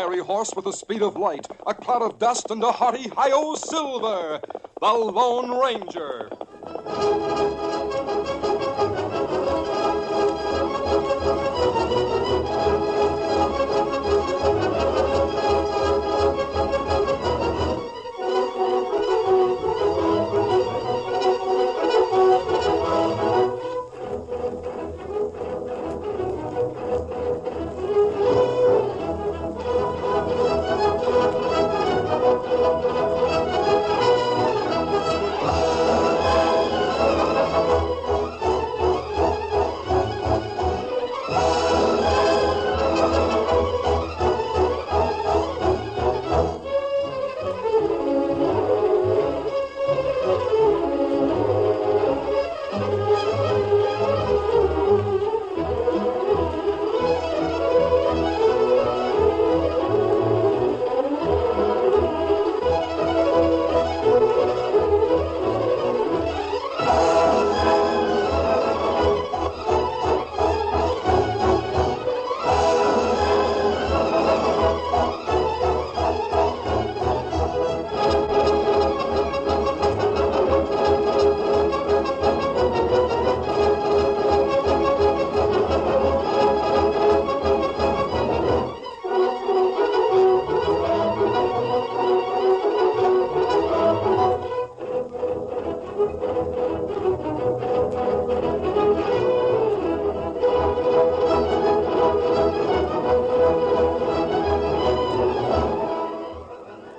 fiery horse with the speed of light, a cloud of dust, and a hearty hi-yo Silver, the Lone Ranger.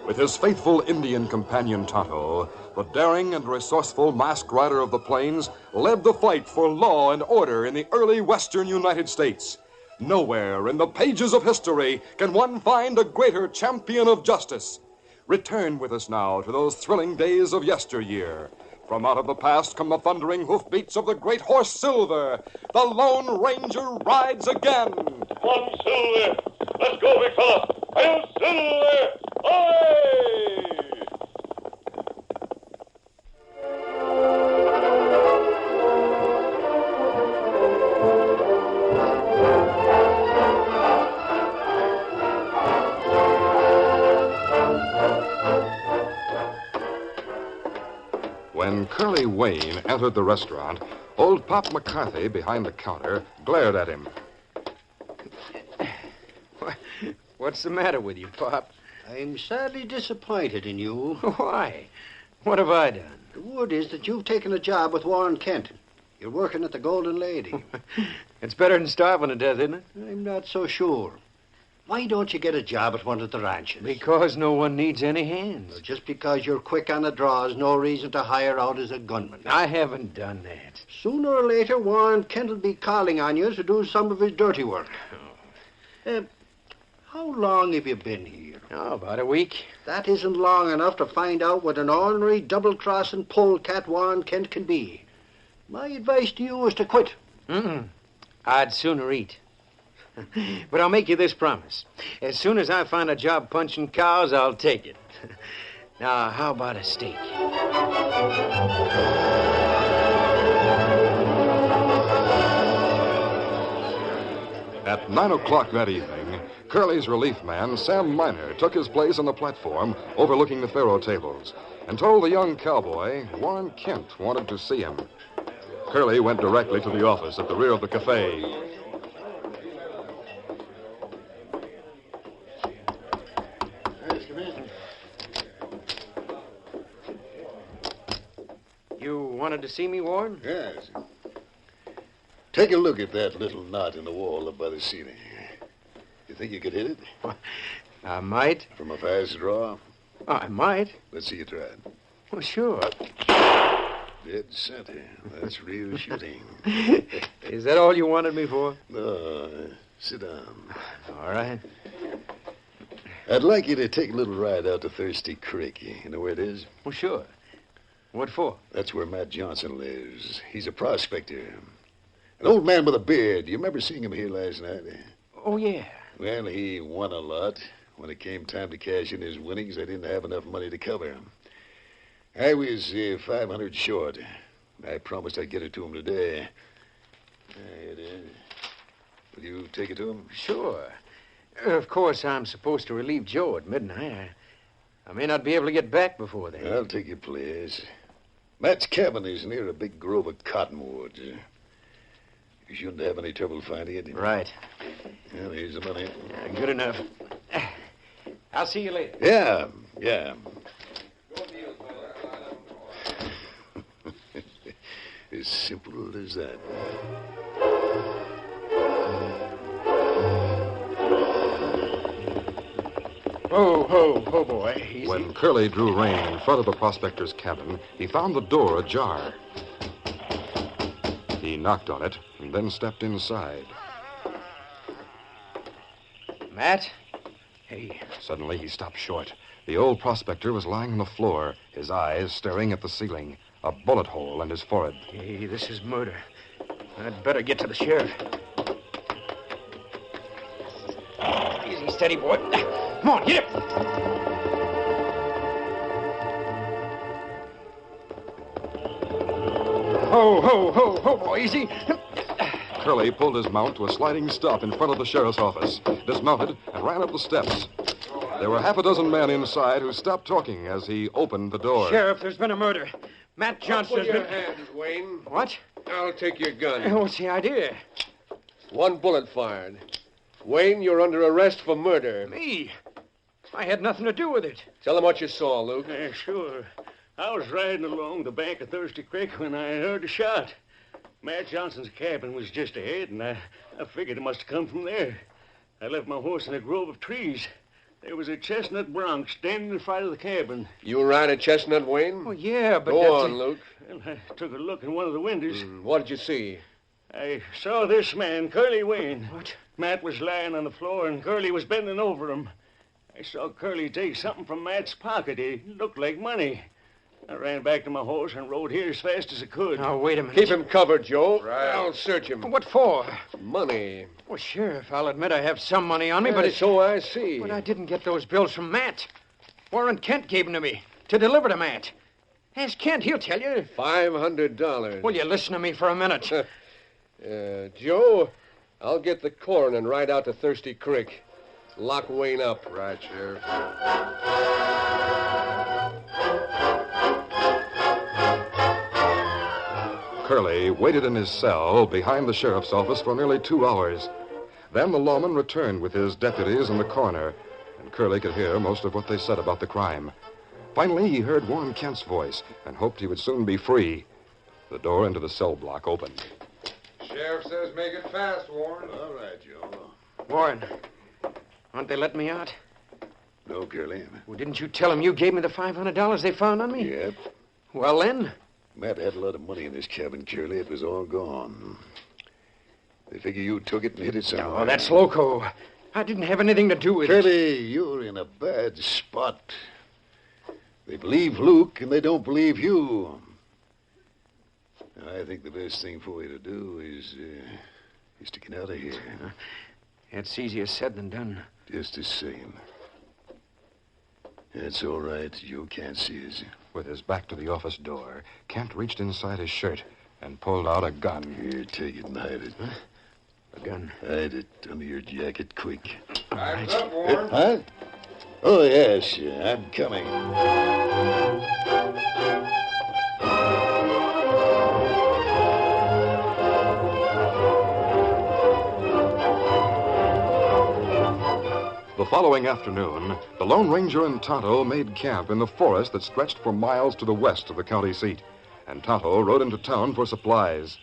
With his faithful Indian companion Tonto, the daring and resourceful masked rider of the plains led the fight for law and order in the early western United States. Nowhere in the pages of history can one find a greater champion of justice. Return with us now to those thrilling days of yesteryear. From out of the past come the thundering hoofbeats of the great horse Silver. The Lone Ranger rides again. Come on, Silver. Let's go, big fella. Hi-yo, Silver! Away! When Curly Wayne entered the restaurant, old Pop McCarthy behind the counter glared at him. What's the matter with you, Pop? I'm sadly disappointed in you. Why? What have I done? The word is that you've taken a job with Warren Kent. You're working at the Golden Lady. It's better than starving to death, isn't it? I'm not so sure. Why don't you get a job at one of the ranches? Because no one needs any hands. Well, just because you're quick on the draw is no reason to hire out as a gunman. I haven't done that. Sooner or later, Warren Kent will be calling on you to do some of his dirty work. How long have you been here? Oh, about a week. That isn't long enough to find out what an ornery, double-crossing polecat Warren Kent can be. My advice to you is to quit. I'd sooner eat. But I'll make you this promise. As soon as I find a job punching cows, I'll take it. Now, how about a steak? At 9 o'clock that evening, Curly's relief man, Sam Miner, took his place on the platform overlooking the faro tables and told the young cowboy Warren Kent wanted to see him. Curly went directly to the office at the rear of the cafe. You wanted to see me, Warren? Yes. Take a look at that little knot in the wall up by the ceiling. You think you could hit it? I might. From a fast draw? I might. Let's see you try it. Well, sure. Dead center. That's real shooting. Is that all you wanted me for? No. Sit down. All right. I'd like you to take a little ride out to Thirsty Creek. You know where it is? Well, sure. What for? That's where Matt Johnson lives. He's a prospector. An old man with a beard. You remember seeing him here last night? Oh, yeah. Well, he won a lot. When it came time to cash in his winnings, I didn't have enough money to cover him. I was 500 short. I promised I'd get it to him today. Here it is. Will you take it to him? Sure. Of course, I'm supposed to relieve Joe at midnight. I may not be able to get back before then. I'll take your place. Matt's cabin is near a big grove of cottonwoods. You shouldn't have any trouble finding it. Right. Well, here's the money. Good enough. I'll see you later. Yeah. As simple as that. Oh, boy. Easy. When Curly drew rein in front of the prospector's cabin, he found the door ajar. He knocked on it and then stepped inside. Matt? Hey. Suddenly, he stopped short. The old prospector was lying on the floor, his eyes staring at the ceiling, a bullet hole in his forehead. Hey, this is murder. I'd better get to the sheriff. Easy, steady, boy. Come on, get him. Ho, boy, easy. Curly pulled his mount to a sliding stop in front of the sheriff's office, dismounted, and ran up the steps. There were half a dozen men inside who stopped talking as he opened the door. Sheriff, there's been a murder. Matt Johnson Put has your been... hands, Wayne. What? I'll take your gun. What's the idea? One bullet fired. Wayne, you're under arrest for murder. Me? I had nothing to do with it. Tell them what you saw, Luke. Sure. I was riding along the bank of Thirsty Creek when I heard a shot. Matt Johnson's cabin was just ahead, and I figured it must have come from there. I left my horse in a grove of trees. There was a chestnut bronc standing in front of the cabin. You ride a chestnut, Wayne? Oh, yeah, but Go that's on, Luke. Well, I took a look in one of the windows. What did you see? I saw this man, Curly Wayne. What? Matt was lying on the floor, and Curly was bending over him. I saw Curly take something from Matt's pocket. It looked like money. I ran back to my horse and rode here as fast as I could. Now, wait a minute. Keep him covered, Joe. Right. I'll search him. What for? Money. Well, Sheriff, I'll admit I have some money on me, but so I see. But I didn't get those bills from Matt. Warren Kent gave them to me to deliver to Matt. Ask Kent, he'll tell you. $500. Will you listen to me for a minute? Joe, I'll get the corn and ride out to Thirsty Creek. Lock Wayne up. Right, Sheriff. Curly waited in his cell behind the sheriff's office for nearly 2 hours. Then the lawman returned with his deputies and the coroner, and Curly could hear most of what they said about the crime. Finally, he heard Warren Kent's voice and hoped he would soon be free. The door into the cell block opened. Sheriff says make it fast, Warren. All right, Joe. Warren, aren't they letting me out? No, Curly. Well, didn't you tell them you gave me the $500 they found on me? Yep. Well, then? Matt had a lot of money in his cabin, Curly. It was all gone. They figure you took it and hid it somewhere. Oh, that's loco. I didn't have anything to do with it. Curly, you're in a bad spot. They believe Luke, and they don't believe you. I think the best thing for you to do is to get out of here. It's easier said than done. Just the same. That's all right. You can't see us. With his back to the office door, Kent reached inside his shirt and pulled out a gun. Here, take it and hide it. Huh? A gun? Hide it under your jacket, quick. Time's up, Warren. Huh? Oh, yes, I'm coming. The following afternoon, the Lone Ranger and Tonto made camp in the forest that stretched for miles to the west of the county seat, and Tonto rode into town for supplies.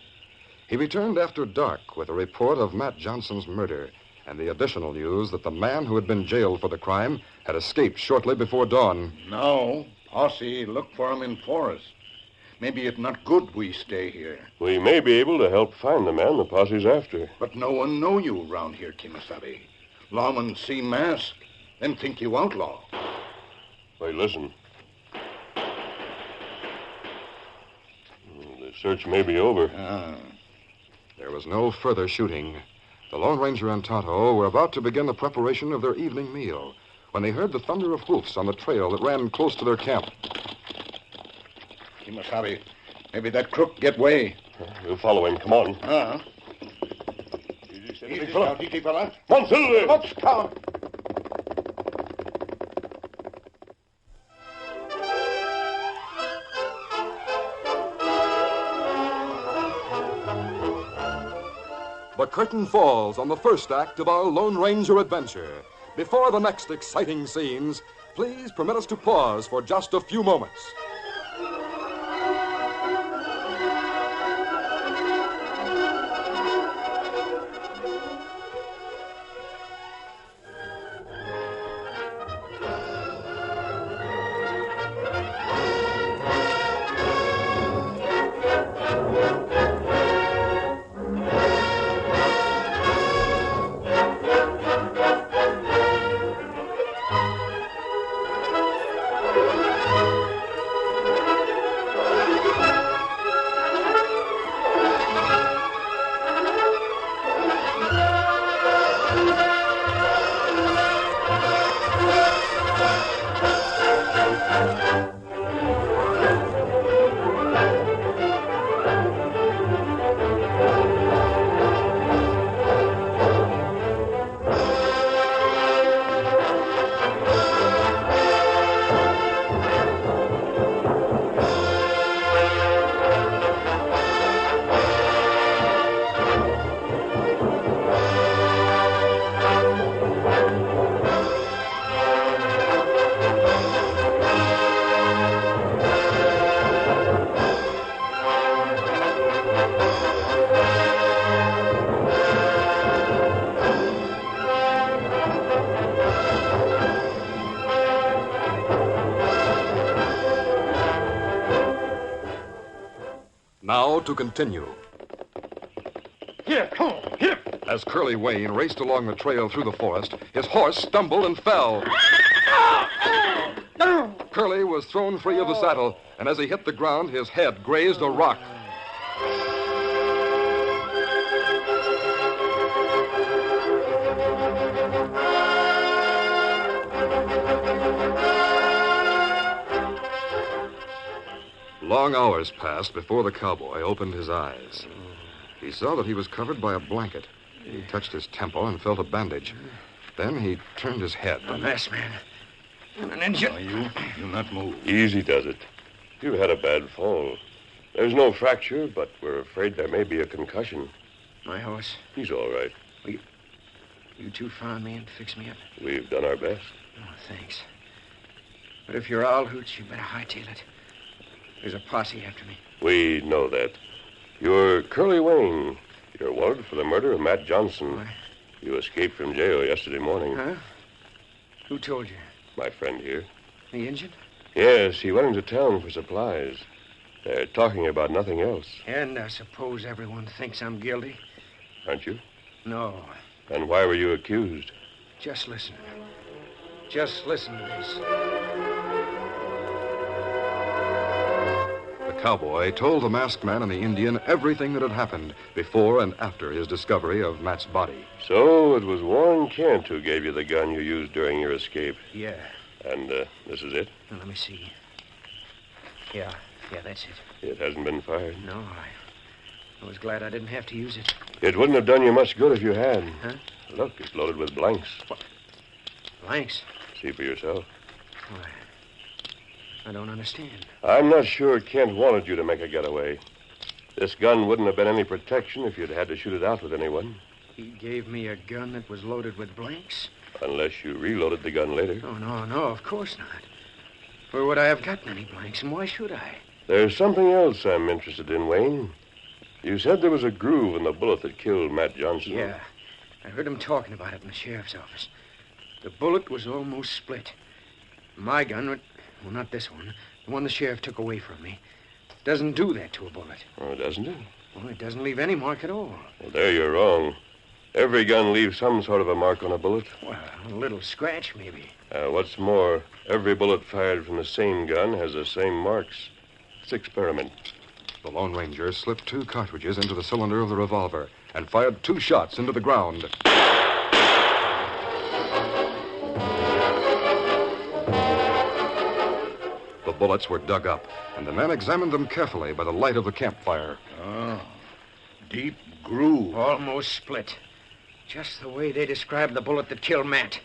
He returned after dark with a report of Matt Johnson's murder and the additional news that the man who had been jailed for the crime had escaped shortly before dawn. No, posse look for him in forest. Maybe it's not good we stay here. We may be able to help find the man the posse's after. But no one know you round here, Kimasabi. Lawmen see mask, then think you outlaw. Wait, listen. The search may be over. There was no further shooting. The Lone Ranger and Tonto were about to begin the preparation of their evening meal when they heard the thunder of hoofs on the trail that ran close to their camp. Kimasabi, maybe that crook get way. We'll follow him. Come on. Easy, fella. Come on, Silver! Let's come. the curtain falls on the first act of our Lone Ranger adventure. Before the next exciting scenes, please permit us to pause for just a few moments. Now to continue. Here, come on, here. As Curly Wayne raced along the trail through the forest, his horse stumbled and fell. Curly was thrown free of the saddle, and as he hit the ground, his head grazed a rock. Long hours passed before the cowboy opened his eyes. He saw that he was covered by a blanket. He touched his temple and felt a bandage. Then he turned his head. A masked man. And an engine. You not move. Easy does it. You had a bad fall. There's no fracture, but we're afraid there may be a concussion. My horse. He's all right. You two found me and fixed me up. We've done our best. Oh, thanks. But if you're all hoots, you better hightail it. There's a posse after me. We know that. You're Curly Wayne. You're wanted for the murder of Matt Johnson. Why? You escaped from jail yesterday morning. Huh? Who told you? My friend here. The engine? Yes, he went into town for supplies. They're talking about nothing else, And I suppose everyone thinks I'm guilty? aren't you? No. And why were you accused? Just listen. Just listen to this. The cowboy told the masked man and the Indian everything that had happened before and after his discovery of Matt's body. So it was Warren Kent who gave you the gun you used during your escape. Yeah. And this is it? Now, let me see. Yeah, that's it. It hasn't been fired. No, I was glad I didn't have to use it. It wouldn't have done you much good if you had. Huh? Look, it's loaded with blanks. Blanks? See for yourself. Why, I don't understand. I'm not sure Kent wanted you to make a getaway. This gun wouldn't have been any protection if you'd had to shoot it out with anyone. He gave me a gun that was loaded with blanks? Unless you reloaded the gun later. Oh, no, of course not. Where would I have gotten any blanks, and why should I? There's something else I'm interested in, Wayne. You said there was a groove in the bullet that killed Matt Johnson. Yeah. I heard him talking about it in the sheriff's office. The bullet was almost split. My gun, well, not this one, the one the sheriff took away from me, doesn't do that to a bullet. Oh, doesn't it? Well, it doesn't leave any mark at all. Well, there you're wrong. Every gun leaves some sort of a mark on a bullet. Well, a little scratch, maybe. What's more, every bullet fired from the same gun has the same marks. Let's experiment. The Lone Ranger slipped 2 cartridges into the cylinder of the revolver and fired 2 shots into the ground. The bullets were dug up, and the men examined them carefully by the light of the campfire. Oh, deep groove. Almost split. Just the way they described the bullet that killed Matt.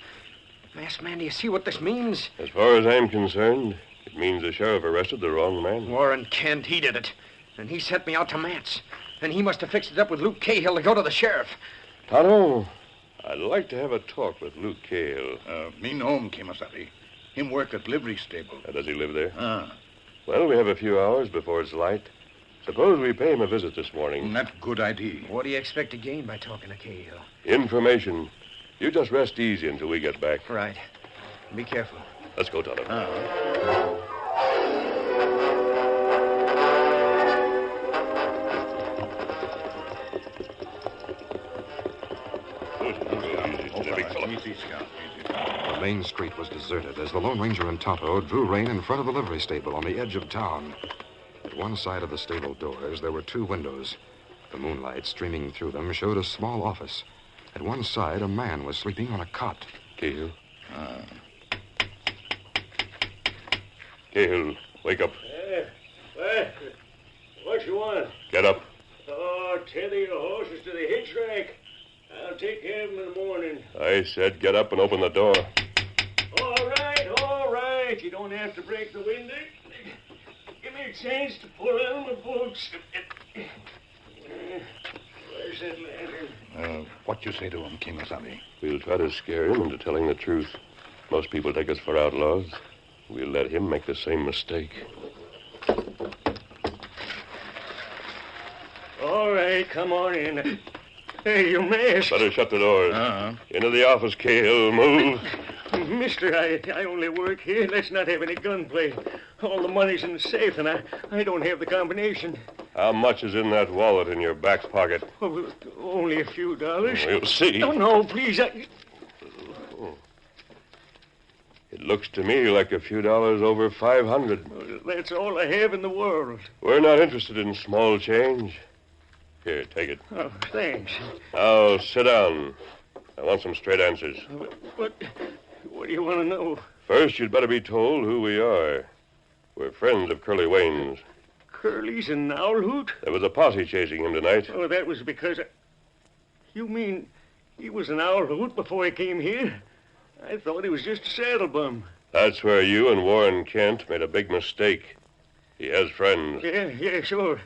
Masked man, do you see what this means? As far as I'm concerned, it means the sheriff arrested the wrong man. Warren Kent, he did it. And he sent me out to Matt's. And he must have fixed it up with Luke Cahill to go to the sheriff. Tonto, I'd like to have a talk with Luke Cahill. Me know him, Kimasabi. Him work at livery stable. Does he live there? Ah. Well, we have a few hours before it's light. Suppose we pay him a visit this morning. That's good idea. What do you expect to gain by talking to Cahill? Information. You just rest easy until we get back. Right. Be careful. Let's go, Tonto. Easy, Scout. Easy. The main street was deserted as the Lone Ranger and Tonto drew rein in front of the livery stable on the edge of town. At one side of the stable doors, there were two windows. The moonlight streaming through them showed a small office. At one side, a man was sleeping on a cot. Cahill. Cahill, wake up. What you want? Get up. Oh, tether your horses to the hitch rack. I'll take care of them in the morning. I said get up and open the door. All right. You don't have to break the window. Give me a chance to pull out my boots. Where's that lantern? What you say to him, Kimasabi? We'll try to scare him into telling the truth. Most people take us for outlaws. We'll let him make the same mistake. All right, come on in. Hey, you mask. Better shut the doors. Into the office, Cahill. Move. Mister, I only work here. Let's not have any gunplay. All the money's in the safe, and I don't have the combination. How much is in that wallet in your back pocket? Oh, only a few dollars. We'll see. No, please. It looks to me like a few dollars over $500. That's all I have in the world. We're not interested in small change. Here, take it. Oh, thanks. Now, sit down. I want some straight answers. What do you want to know? First, you'd better be told who we are. We're friends of Curly Wayne's. Curly's an owl hoot? There was a posse chasing him tonight. Oh, that was because... You mean he was an owl hoot before he came here? I thought he was just a saddle bum. That's where you and Warren Kent made a big mistake. He has friends. Yeah, sure.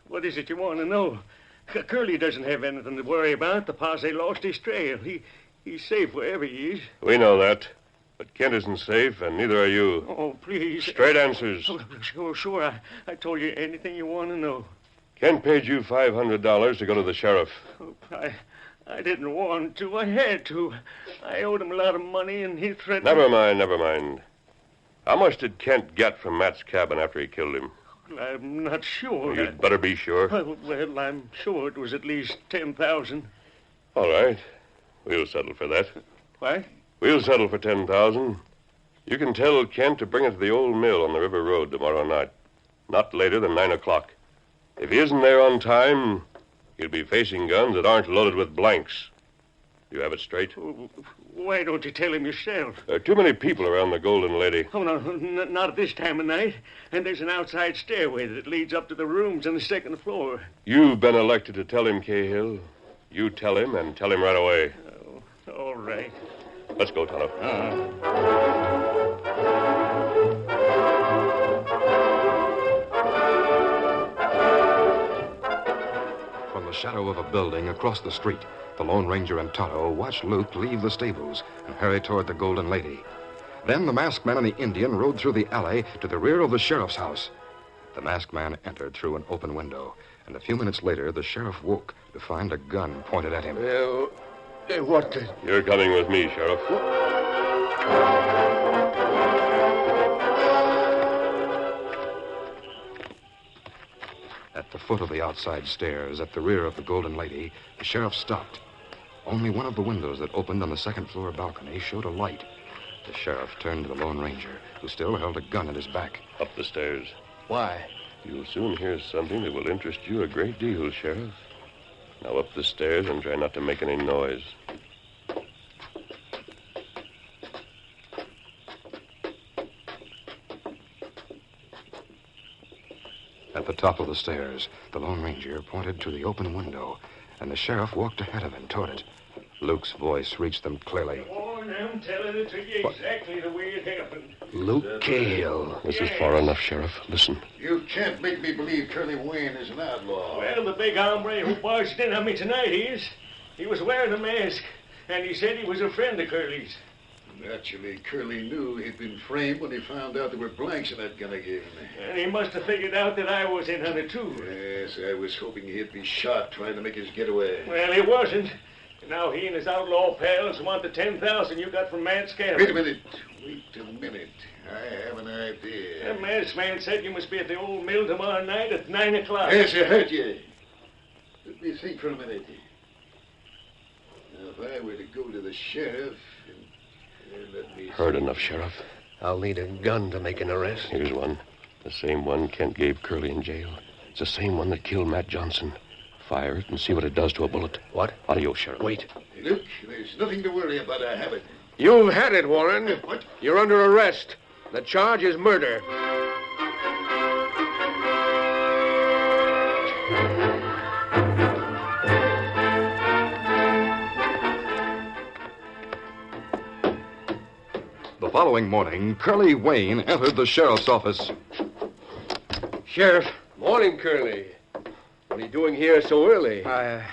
What is it you want to know? Curly doesn't have anything to worry about. The posse lost his trail. He's safe wherever he is. We know that. But Kent isn't safe, and neither are you. Oh, please. Straight answers. Oh, sure. I told you anything you want to know. Kent paid you $500 to go to the sheriff. Oh, I didn't want to. I had to. I owed him a lot of money, and he threatened... Never mind. How much did Kent get from Matt's cabin after he killed him? I'm not sure. You'd better be sure. Well, I'm sure it was at least 10,000. All right. We'll settle for that. What? We'll settle for 10,000. You can tell Kent to bring it to the old mill on the river road tomorrow night. Not later than 9 o'clock. If he isn't there on time, he'll be facing guns that aren't loaded with blanks. You have it straight? Why don't you tell him yourself? There are too many people around the Golden Lady. Oh, no, not at this time of night. And there's an outside stairway that leads up to the rooms on the second floor. You've been elected to tell him, Cahill. You tell him, and tell him right away. Oh, all right. Let's go, Tonto. From the shadow of a building across the street, the Lone Ranger and Tonto watched Luke leave the stables and hurry toward the Golden Lady. Then the masked man and the Indian rode through the alley to the rear of the sheriff's house. The masked man entered through an open window, and a few minutes later, the sheriff woke to find a gun pointed at him. What the... You're coming with me, Sheriff. At the foot of the outside stairs, at the rear of the Golden Lady, the sheriff stopped. Only one of the windows that opened on the second-floor balcony showed a light. The sheriff turned to the Lone Ranger, who still held a gun at his back. Up the stairs. Why? You'll soon hear something that will interest you a great deal, Sheriff. Now up the stairs and try not to make any noise. At the top of the stairs, the Lone Ranger pointed to the open window, and the sheriff walked ahead of him toward it. Luke's voice reached them clearly. Oh, Warren, I'm telling it to you exactly the way it happened. Luke Cahill. This is far enough, Sheriff. Listen. You can't make me believe Curly Wayne is an outlaw. Well, the big hombre who barged in on me tonight is. He was wearing a mask, and he said he was a friend of Curly's. Naturally, Curly knew he'd been framed when he found out there were blanks in that gun I gave him. And he must have figured out that I was in on it, too. Yes, I was hoping he'd be shot trying to make his getaway. Well, he wasn't. Now he and his outlaw pals want the 10,000 you got from Matt's cabin. Wait a minute. I have an idea. The masked man said you must be at the old mill tomorrow night at 9 o'clock. Yes, I heard you. Let me think for a minute. Now, if I were to go to the sheriff and let me... Heard enough, Sheriff. I'll need a gun to make an arrest. Here's one. The same one Kent gave Curly in jail. It's the same one that killed Matt Johnson. Fire it and see what it does to a bullet. What? Adios, Sheriff. Wait. Hey, look, there's nothing to worry about. I have it. You've had it, Warren. What? You're under arrest. The charge is murder. The following morning, Curly Wayne entered the sheriff's office. Sheriff. Morning, Curly. What are you doing here so early? A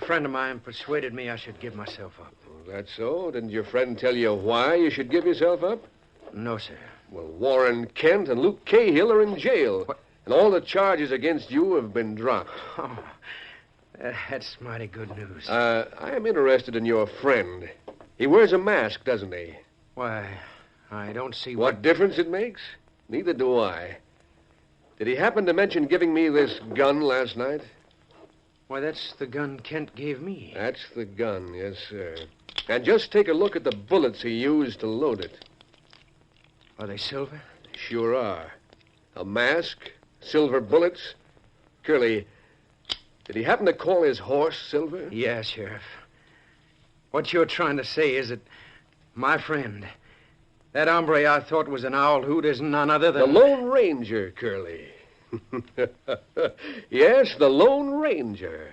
friend of mine persuaded me I should give myself up. Oh, that's so? Didn't your friend tell you why you should give yourself up? No, sir. Well, Warren Kent and Luke Cahill are in jail. What? And all the charges against you have been dropped. Oh, that's mighty good news. I am interested in your friend. He wears a mask, doesn't he? Why, I don't see What difference it makes? Neither do I. Did he happen to mention giving me this gun last night? Why, that's the gun Kent gave me. That's the gun, yes, sir. And just take a look at the bullets he used to load it. Are they silver? Sure are. A mask, silver bullets. Curly, did he happen to call his horse Silver? Yeah, Sheriff. What you're trying to say is that my friend, that hombre I thought was an owl hoot, is none other than... The Lone Ranger, Curly. Yes, the Lone Ranger.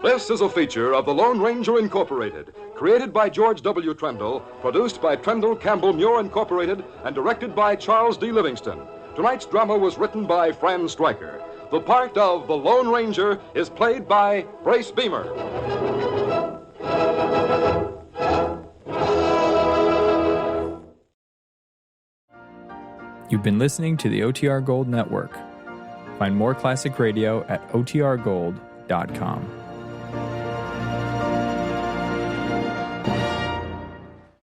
This is a feature of the Lone Ranger Incorporated, created by George W. Trendle, produced by Trendle Campbell Muir Incorporated, and directed by Charles D. Livingston. Tonight's drama was written by Fran Stryker. The part of the Lone Ranger is played by Brace Beamer. You've been listening to the OTR Gold Network. Find more classic radio at otrgold.com.